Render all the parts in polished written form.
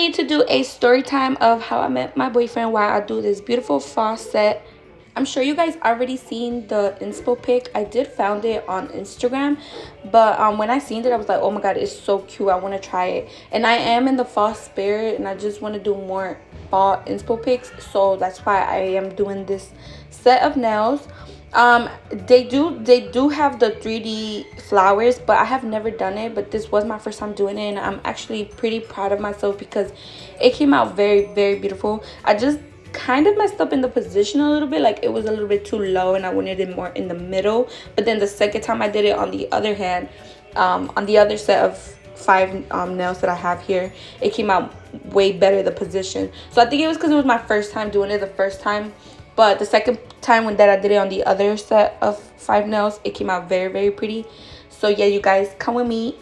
need to do a story time of how I met my boyfriend while I do this beautiful fall set. I'm sure you guys already seen the inspo pic. I did found it on Instagram, but when I seen it, I was like, oh my god, it's so cute. I want to try it, and I am in the fall spirit, and I just want to do more fall inspo pics. So that's why I am doing this set of nails. They do have the 3D flowers, but I have never done it. But this was my first time doing it, and I'm actually pretty proud of myself because it came out very, very beautiful. I just kind of messed up in the position a little bit, like it was a little bit too low and I wanted it more in the middle. But then the second time I did it on the other hand, on the other set of 5 nails that I have here, it came out way better, the position. So I think it was because it was my first time doing it the first time, but the second time when that I did it on the other set of 5 nails, it came out very, very pretty. So yeah, you guys, come with me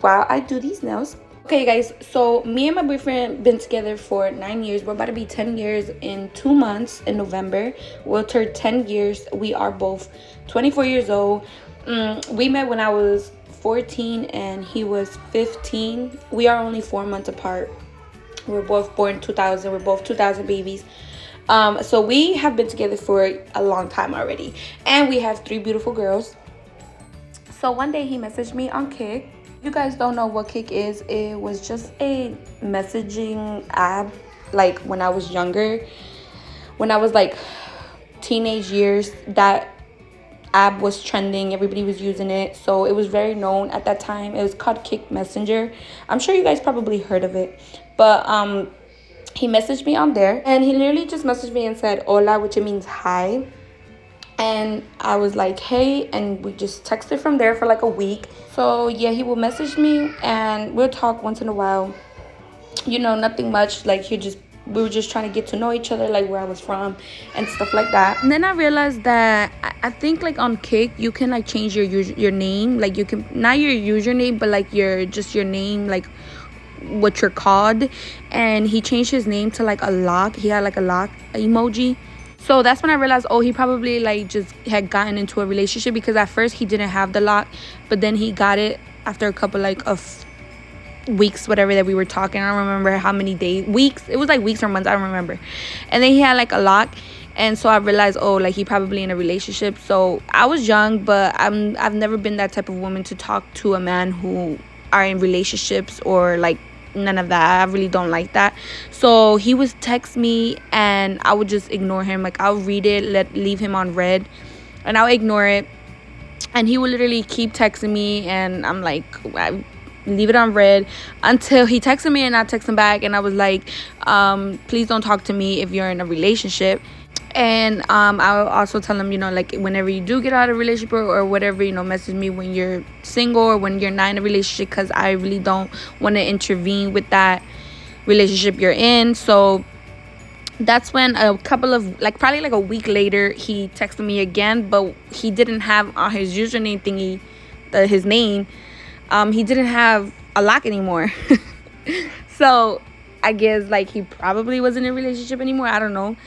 while I do these nails. Okay guys, so me and my boyfriend been together for 9 years. We're about to be 10 years in 2 months. In November we'll turn 10 years. We are both 24 years old. We met when I was 14 and he was 15. We are only 4 months apart. We're both born 2000. We're both 2000 babies. So we have been together for a long time already, and we have 3 beautiful girls. So one day he messaged me on Kik. You guys don't know what Kik is. It was just a messaging app, like when I was younger, when I was like teenage years. That app was trending, everybody was using it, so it was very known at that time. It was called Kik Messenger. I'm sure you guys probably heard of it. But he messaged me on there, and he literally just messaged me and said hola, which it means hi. And I was like, hey, and we just texted from there for like a week. So yeah, he will message me and we'll talk once in a while, you know, nothing much. Like we were just trying to get to know each other, like where I was from and stuff like that. And then I realized that I think like on Kik you can like change your name, like you can, not your username, but like your name, like what you're called. And he changed his name to like a lock. He had like a lock emoji. So that's when I realized, oh, he probably like just had gotten into a relationship, because at first he didn't have the lock, but then he got it after a couple like of weeks, whatever, that we were talking. I don't remember how many days, weeks. It was like weeks or months, I don't remember. And then he had like a lock, and so I realized, oh, like he probably in a relationship. So I was young, but I've never been that type of woman to talk to a man who are in relationships or like none of that. I really don't like that. So he would text me and I would just ignore him. Like I'll read it, leave him on read, and I'll ignore it. And he would literally keep texting me, and I'm like, I leave it on read until he texted me and I text him back, and I was like, please don't talk to me if you're in a relationship. And I'll also tell him, you know, like whenever you do get out of a relationship or whatever, you know, message me when you're single or when you're not in a relationship, because I really don't want to intervene with that relationship you're in. So that's when a couple of like probably like a week later he texted me again, but he didn't have on his username thingy, his name, he didn't have a lock anymore. So I guess like he probably wasn't in a relationship anymore. I don't know.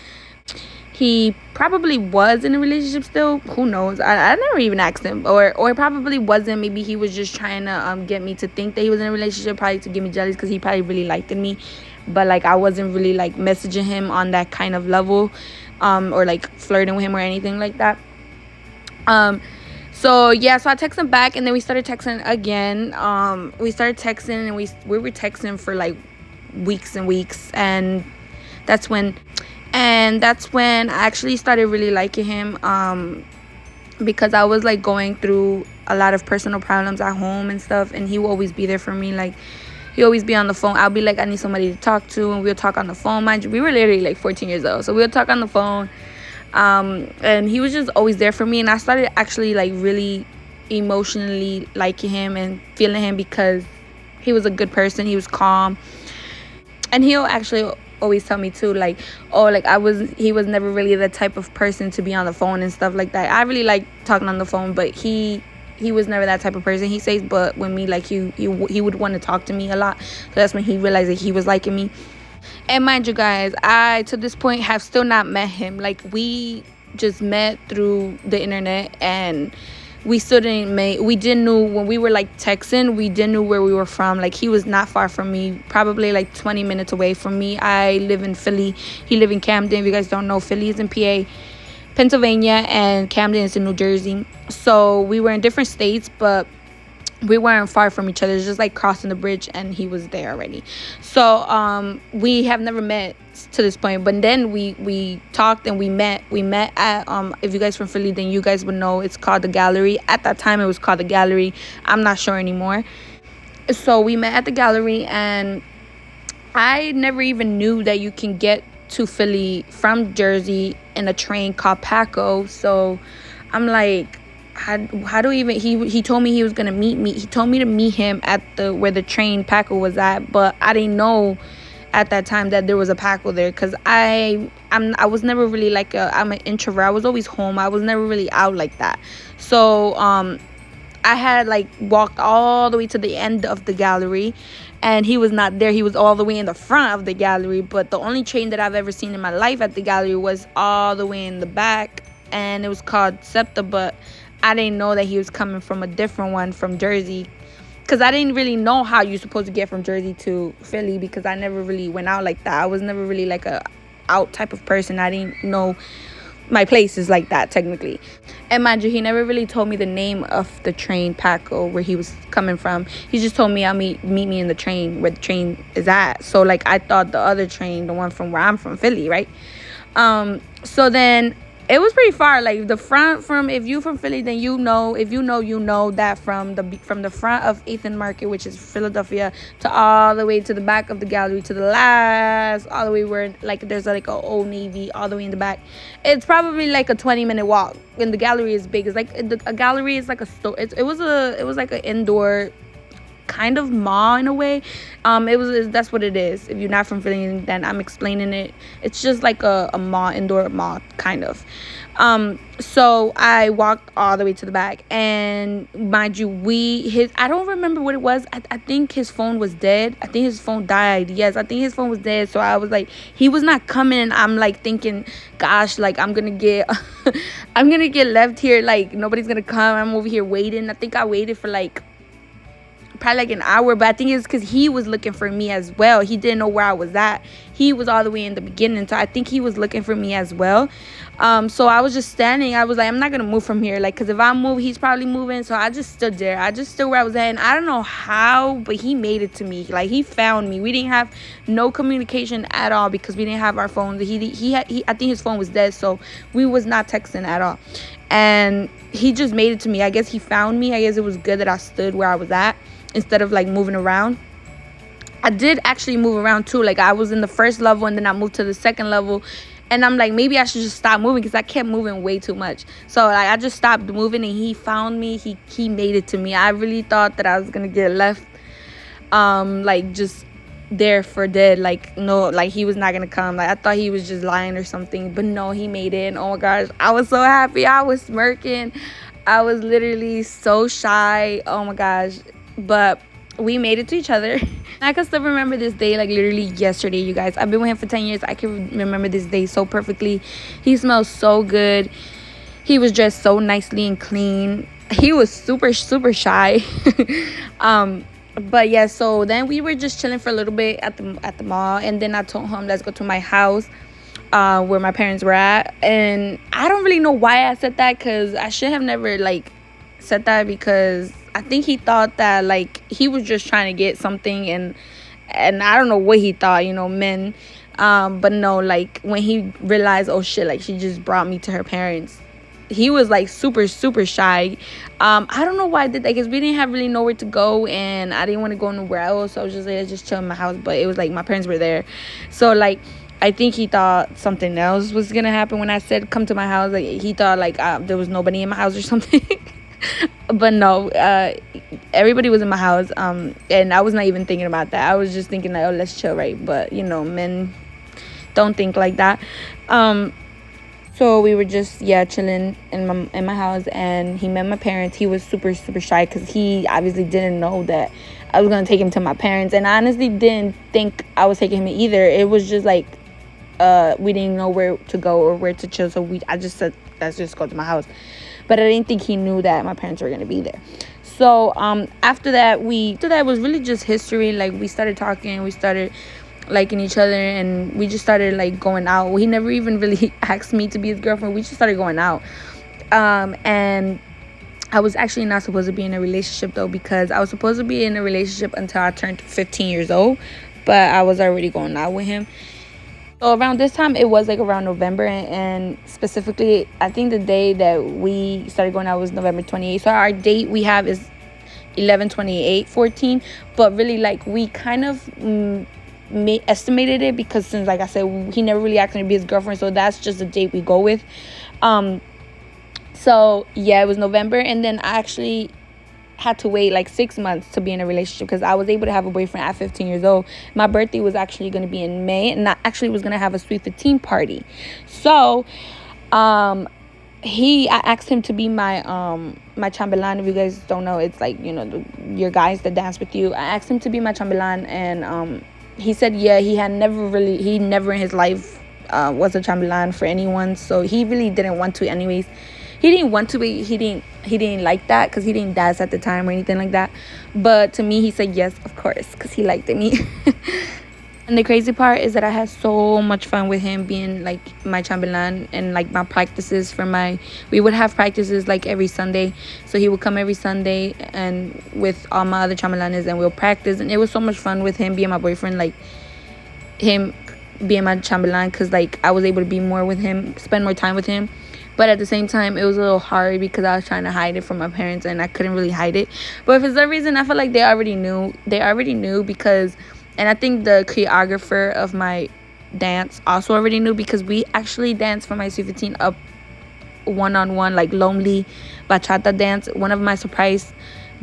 He probably was in a relationship still. Who knows? I never even asked him. Or probably wasn't. Maybe he was just trying to get me to think that he was in a relationship, probably to get me jealous, because he probably really liked me. But like I wasn't really like messaging him on that kind of level, or like flirting with him or anything like that. So yeah, so I texted him back, and then we started texting again. We started texting, and we were texting for like weeks and weeks, and that's when I actually started really liking him, because I was like going through a lot of personal problems at home and stuff, and he will always be there for me. Like he always be on the phone. I'll be like, I need somebody to talk to, and we'll talk on the phone. Mind you, we were literally like 14 years old, so we'll talk on the phone. And he was just always there for me, and I started actually like really emotionally liking him and feeling him, because he was a good person. He was calm, and he'll actually always tell me too, like, oh, like he was never really the type of person to be on the phone and stuff like that. I really like talking on the phone, but he was never that type of person, he says. But when me, like, he would want to talk to me a lot. So that's when he realized that he was liking me. And mind you guys, I to this point have still not met him. Like we just met through the internet, and we still didn't make, we didn't know when we were like texting, we didn't know where we were from. Like he was not far from me, probably like 20 minutes away from me. I live in Philly, he live in Camden. If you guys don't know, Philly is in PA, Pennsylvania, and Camden is in New Jersey. So we were in different states, but we weren't far from each other. It's just like crossing the bridge and he was there already. So we have never met to this point, but then we talked and we met at if you guys from Philly, then you guys would know, it's called the Gallery. At that time it was called the Gallery, I'm not sure anymore. So we met at the Gallery, and I never even knew that you can get to Philly from Jersey in a train called Paco. So I'm like, how do even, he told me he was gonna meet me, he told me to meet him at the where the train Paco was at, but I didn't know at that time that there was a Paco there, because I was never really like I'm an introvert. I was always home, I was never really out like that. So I had like walked all the way to the end of the Gallery, and he was not there. He was all the way in the front of the Gallery. But the only train that I've ever seen in my life at the Gallery was all the way in the back, and it was called SEPTA. But I didn't know that he was coming from a different one from Jersey, because I didn't really know how you're supposed to get from Jersey to Philly, because I never really went out like that. I was never really like a out type of person. I didn't know my places like that technically. And mind you, he never really told me the name of the train Paco where he was coming from. He just told me I'll meet me in the train where the train is at. So like I thought the other train, the one from where I'm from, Philly, right? So then it was pretty far. Like the front, from, if you from Philly, then you know, if you know that from the front of 8th and Market, which is Philadelphia, to all the way to the back of the Gallery, to the last, all the way where like there's like a Old Navy, all the way in the back, it's probably like a 20-minute walk. And the Gallery is big. It's like a Gallery is like a store. It was like an indoor kind of mall in a way. That's what it is. If you're not from Philly, then I'm explaining it. It's just like a mall, indoor mall kind of. So I walked all the way to the back, and mind you, I don't remember what it was. I think his phone was dead. I think his phone died. Yes, I think his phone was dead. So I was like, he was not coming, and I'm like thinking, gosh, like I'm gonna get I'm gonna get left here, like nobody's gonna come. I'm over here waiting. I think I waited for like probably like an hour, but I think it's because he was looking for me as well. He didn't know where I was at. He was all the way in the beginning, so I think he was looking for me as well. So I was just standing. I was like, I'm not gonna move from here, like, because if I move, he's probably moving. So I just stood there. I just stood where I was at, and I don't know how, but he made it to me. Like, he found me. We didn't have no communication at all because we didn't have our phones. I think his phone was dead, so we was not texting at all. And he just made it to me. I guess he found me. I guess it was good that I stood where I was at instead of like moving around. I did actually move around too. Like, I was in the first level, and then I moved to the second level, and I'm like, maybe I should just stop moving, because I kept moving way too much. So like I just stopped moving, and he found me. He made it to me. I really thought that I was gonna get left like just there for dead. Like, no, like he was not gonna come. Like, I thought he was just lying or something, but no, he made it. And oh my gosh, I was so happy. I was smirking. I was literally so shy. Oh my gosh. But we made it to each other. I can still remember this day like literally yesterday, you guys. I've been with him for 10 years. I can remember this day so perfectly. He smells so good. He was dressed so nicely and clean. He was super shy. But yeah, so then we were just chilling for a little bit at the mall, and then I told him, let's go to my house, where my parents were at. And I don't really know why I said that, because I should have never like said that, because I think he thought that like he was just trying to get something, and I don't know what he thought, men. But no, like when he realized, oh shit, like she just brought me to her parents, he was like super shy. I don't know why I did that, because we didn't have really nowhere to go, and I didn't want to go nowhere else. So I was just like, let's just chill in my house. But it was like my parents were there, so like I think he thought something else was gonna happen when I said come to my house. Like he thought like there was nobody in my house or something. But no, everybody was in my house, and I was not even thinking about that. I was just thinking like, oh, let's chill, right? But men don't think like that. So we were just chilling in my house, and he met my parents. He was super shy, because he obviously didn't know that I was gonna take him to my parents, and I honestly didn't think I was taking him either. It was just like we didn't know where to go or where to chill, so I just said, let's just go to my house. but I didn't think he knew that my parents were gonna be there. So after that it was really just history. Like, we started talking, we started liking each other, and we just started like going out. He never even really asked me to be his girlfriend. We just started going out. And I was actually not supposed to be in a relationship though, because I was supposed to be in a relationship until I turned 15 years old, but I was already going out with him. So around this time, it was like around November, and specifically, I think the day that we started going out was November 28th. So our date we have is 11/28/14, but really, like, we kind of estimated it, because since, like I said, he never really asked me to be his girlfriend, so that's just the date we go with. So yeah, it was November, and then I actually had to wait like 6 months to be in a relationship, because I was able to have a boyfriend at 15 years old. My birthday was actually going to be in May, and I actually was going to have a Sweet 15 party. So I asked him to be my my chambelán. If you guys don't know, it's like, you know, your guys that dance with you. I asked him to be my chambelán, and he said yeah. He never in his life was a chambelán for anyone, so he really didn't want to anyways. He didn't want to be, he didn't like that, because he didn't dance at the time or anything like that. But to me, he said yes, of course, because he liked me. And the crazy part is that I had so much fun with him being like my chambelán, and like my practices we would have practices like every Sunday. So he would come every Sunday and with all my other chambelanes, and we'll practice, and it was so much fun with him being my boyfriend, like him being my chambelán, because like I was able to be more with him, spend more time with him. But at the same time, it was a little hard because I was trying to hide it from my parents, and I couldn't really hide it. But for some reason, I feel like they already knew because, and I think the choreographer of my dance also already knew, because we actually danced for my Sweet 15 up one-on-one, like lonely bachata dance. One of my surprise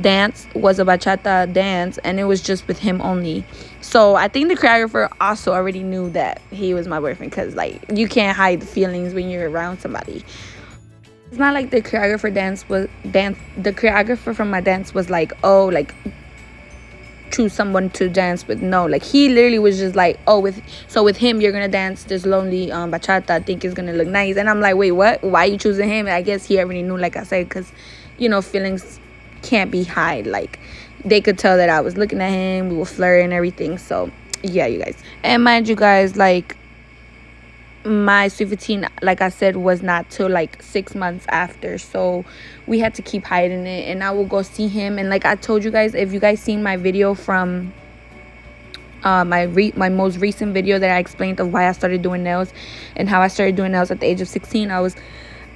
dance was a bachata dance, and it was just with him only. So I think the choreographer also already knew that he was my boyfriend, because like you can't hide the feelings when you're around somebody. It's not like the choreographer the choreographer from my dance was like, oh, like choose someone to dance with. No, like he literally was just like, oh, with him you're gonna dance this lonely bachata. I think it's gonna look nice. And I'm like, wait, what? Why are you choosing him? And I guess he already knew, like I said, because, you know, feelings can't be hide. Like, they could tell that I was looking at him, we were flirting and everything. So yeah, you guys, and mind you guys, like, my Sweet 15, like I said, was not till like 6 months after, so we had to keep hiding it. And I will go see him, and like I told you guys, if you guys seen my video from my most recent video that I explained of why I started doing nails and how I started doing nails at the age of 16,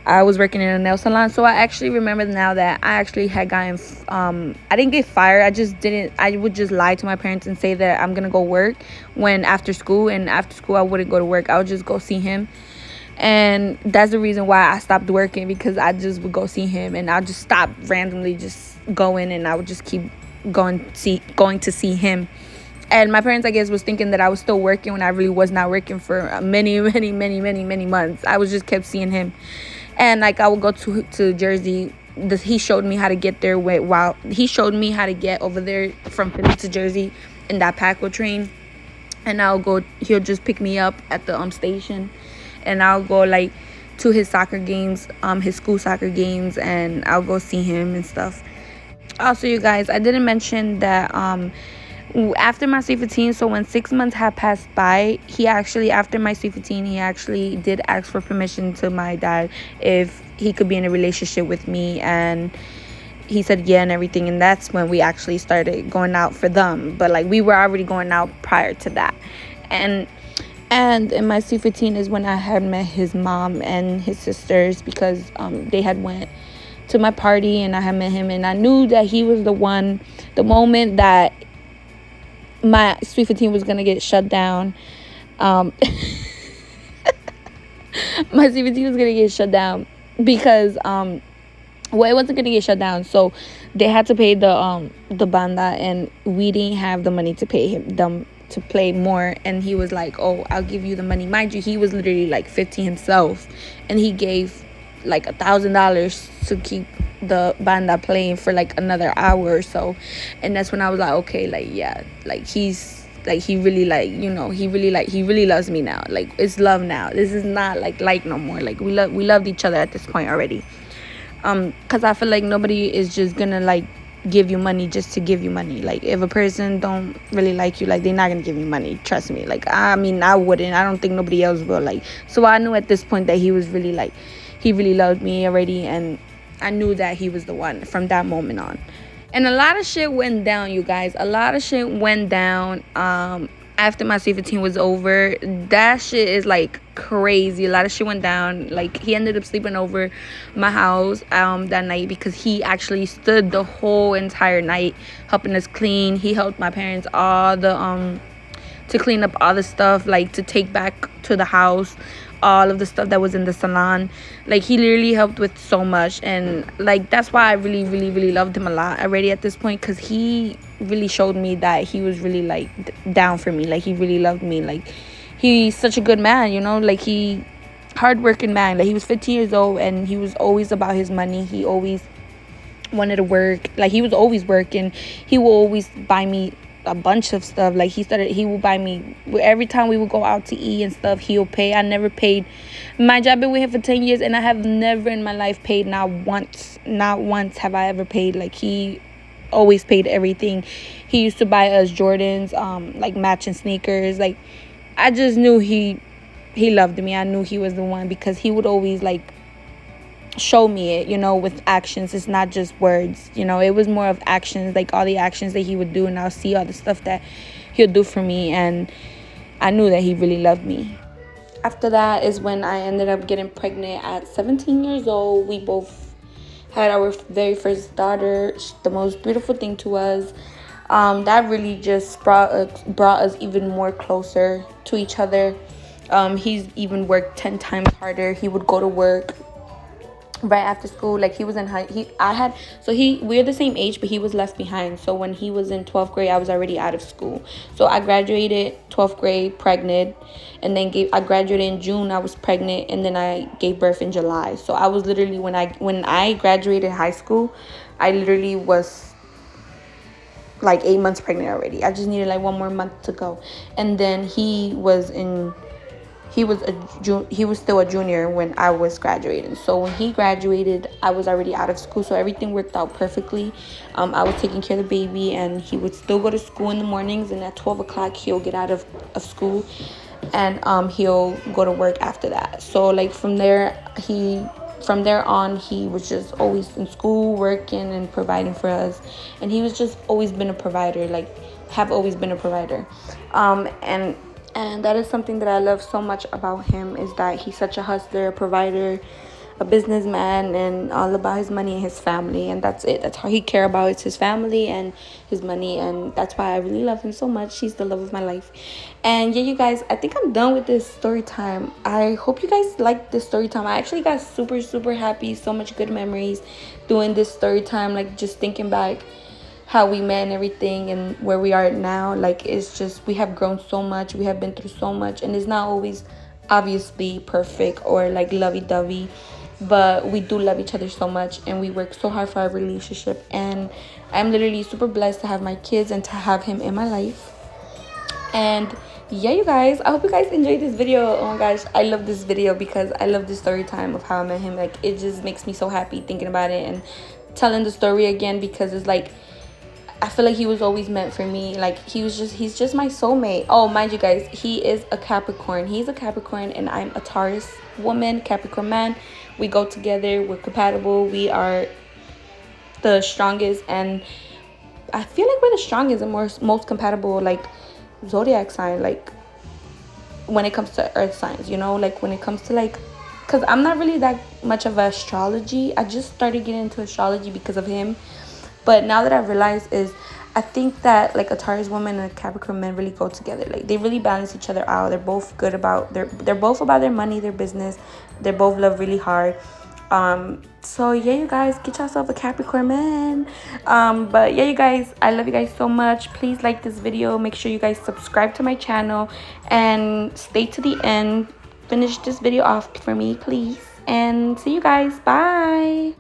I was working in a nail salon. So I actually remember now that I actually had gotten I didn't get fired. I would just lie to my parents and say that I'm gonna go work when after school, and after school I wouldn't go to work. I would just go see him. And that's the reason why I stopped working, because I just would go see him, and I'll just stop randomly just going, and I would just keep going to see him. And my parents, I guess, was thinking that I was still working when I really was not working for many months. I was just kept seeing him. And like I would go to Jersey. He showed me how to get there he showed me how to get over there from Philly to Jersey in that Paco train. And he'll just pick me up at the station, and I'll go like to his soccer games, his school soccer games, and I'll go see him and stuff. Also, you guys, I didn't mention that after my Sweet 15, so when 6 months had passed by, after my Sweet 15, he actually did ask for permission to my dad if he could be in a relationship with me, and he said yeah and everything. And that's when we actually started going out for them. But like, we were already going out prior to that. And in my Sweet 15 is when I had met his mom and his sisters, because they had went to my party, and I had met him, and I knew that he was the one. The moment that my Sweet 15 was gonna get shut down, my Sweet 15 was gonna get shut down because it wasn't gonna get shut down, so they had to pay the banda, and we didn't have the money to pay them to play more. And he was like, oh, I'll give you the money. Mind you, he was literally like 15 himself, and he gave like $1,000 to keep the banda playing for like another hour or so. And that's when I was like, okay, like, yeah, like he's like, he really, like, you know, he really loves me now. Like, it's love now. This is not like no more. Like, we loved each other at this point already. Because I feel like nobody is just gonna like give you money just to give you money. Like if a person don't really like you, like they're not gonna give you money, trust me. Like I mean, I wouldn't, I don't think nobody else will. Like, so I knew at this point that he was really like, he really loved me already, and I knew that he was the one from that moment on. And a lot of shit went down, you guys. A lot of shit went down after my C15 was over. That shit is like crazy. A lot of shit went down. Like he ended up sleeping over my house that night, because he actually stood the whole entire night helping us clean. He helped my parents all the to clean up all the stuff, like to take back to the house all of the stuff that was in the salon. Like he literally helped with so much, and like that's why I really really really loved him a lot already at this point, because he really showed me that he was really like down for me. Like he really loved me. Like he's such a good man, you know, like he hardworking man. Like he was 15 years old and he was always about his money. He always wanted to work. Like he was always working. He will always buy me a bunch of stuff. Like he will buy me every time we would go out to eat and stuff. He'll pay. I never paid. My job been with him for 10 years and I have never in my life paid. Not once have I ever paid. Like he always paid everything. He used to buy us Jordans, like matching sneakers. Like I just knew he loved me. I knew he was the one, because he would always like show me it, you know, with actions. It's not just words, you know. It was more of actions, like all the actions that he would do, and I'll see all the stuff that he'll do for me, and I knew that he really loved me. After that is when I ended up getting pregnant at 17 years old. We both had our very first daughter, the most beautiful thing to us. That really just brought us even more closer to each other. He's even worked 10 times harder. He would go to work right after school. Like he was in we're the same age, but he was left behind. So when he was in 12th grade, I was already out of school. So I graduated 12th grade pregnant, and then I graduated in June. I was pregnant, and then I gave birth in July. So I was literally, when I graduated high school, I literally was like 8 months pregnant already. I just needed like one more month to go. And then he was still a junior when I was graduating. So when he graduated, I was already out of school. So everything worked out perfectly. I was taking care of the baby, and he would still go to school in the mornings. And at 12 o'clock, he'll get out of school, and he'll go to work after that. So like from there on, he was just always in school, working and providing for us. And he was just always been a provider, like have always been a provider. And that is something that I love so much about him, is that he's such a hustler, a provider, a businessman, and all about his money and his family. And that's it. That's how he cares about. It's his family and his money. And that's why I really love him so much. He's the love of my life. And yeah, you guys, I think I'm done with this story time. I hope you guys liked this story time. I actually got super, super happy. So much good memories doing this story time. Like just thinking back how we met and everything, and where we are now. Like it's just, we have grown so much, we have been through so much, and it's not always obviously perfect or like lovey-dovey, but we do love each other so much, and we work so hard for our relationship. And I'm literally super blessed to have my kids and to have him in my life. And yeah, you guys, I hope you guys enjoyed this video. Oh my gosh, I love this video because I love the story time of how I met him. Like it just makes me so happy thinking about it and telling the story again, because it's like, I feel like he was always meant for me. Like he's just my soulmate. Oh, mind you guys, he is a Capricorn. He's a Capricorn and I'm a Taurus woman, Capricorn man. We go together, we're compatible, we are the strongest, and I feel like we're the strongest and most compatible like zodiac sign, like when it comes to earth signs, you know, like when it comes to like, because I'm not really that much of astrology. I just started getting into astrology because of him. But now that I've realized is, I think that like a Taurus woman and a Capricorn man really go together. Like they really balance each other out. They're both good about they're both about their money, their business. They both love really hard. So yeah, you guys, get yourself a Capricorn man. But yeah, you guys, I love you guys so much. Please like this video. Make sure you guys subscribe to my channel and stay to the end. Finish this video off for me, please. And see you guys. Bye.